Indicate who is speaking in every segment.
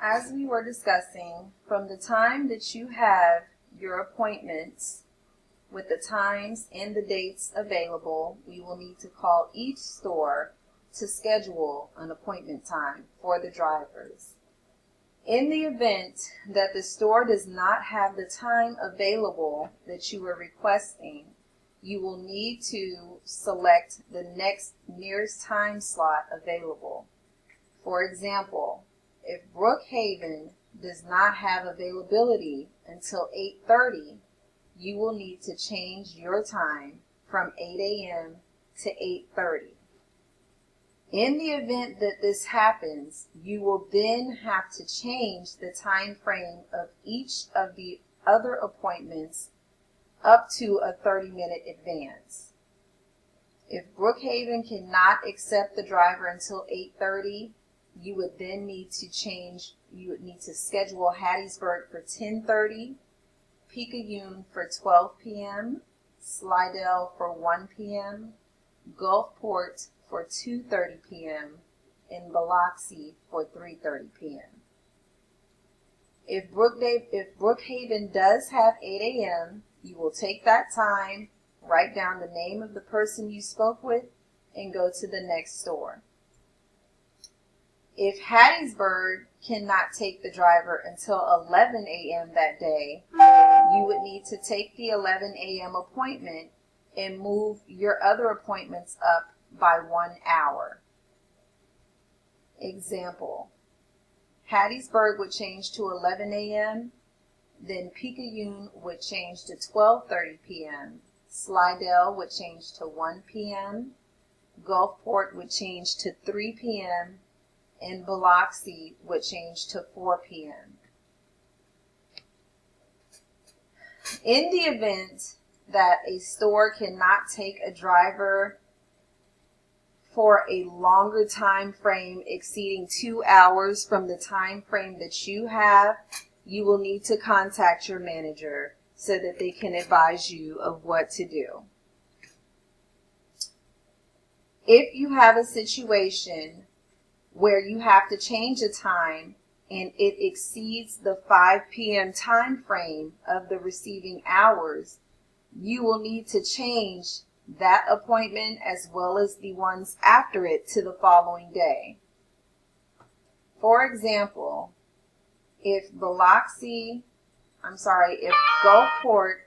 Speaker 1: As we were discussing, from the time that you have your appointments with the times and the dates available, we will need to call each store to schedule an appointment time for the drivers. In the event that the store does not have the time available that you are requesting, you will need to select the next nearest time slot available. For example, if Brookhaven does not have availability until 8:30, you will need to change your time from 8 a.m. to 8:30. In the event that this happens, you will then have to change the time frame of each of the other appointments up to a 30-minute advance. If Brookhaven cannot accept the driver until 8:30, you would then need to schedule Hattiesburg for 10:30, Picayune for 12 p.m., Slidell for 1 p.m., Gulfport for 2:30 p.m., and Biloxi for 3:30 p.m. If Brookhaven does have 8 a.m., you will take that time, write down the name of the person you spoke with, and go to the next store. If Hattiesburg cannot take the driver until 11 a.m. that day, you would need to take the 11 a.m. appointment and move your other appointments up by 1 hour. Example, Hattiesburg would change to 11 a.m., then Picayune would change to 12:30 p.m., Slidell would change to 1 p.m., Gulfport would change to 3 p.m., and Biloxi would change to 4 p.m. In the event that a store cannot take a driver for a longer time frame exceeding 2 hours from the time frame that you have, you will need to contact your manager so that they can advise you of what to do. If you have a situation where you have to change a time and it exceeds the 5 p.m. time frame of the receiving hours, you will need to change that appointment as well as the ones after it to the following day. For example, if Gulfport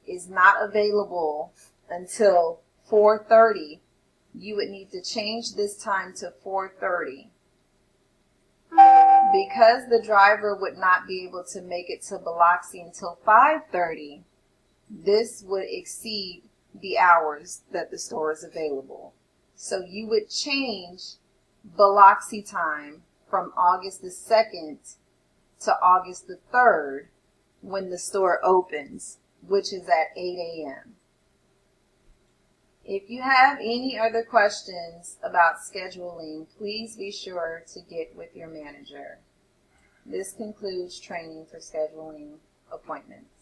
Speaker 1: is not available until 4:30, you would need to change this time to 4:30. Because the driver would not be able to make it to Biloxi until 5:30, this would exceed the hours that the store is available. So you would change Biloxi time from August the 2nd to August the 3rd when the store opens, which is at 8 a.m. If you have any other questions about scheduling, please be sure to get with your manager. This concludes training for scheduling appointments.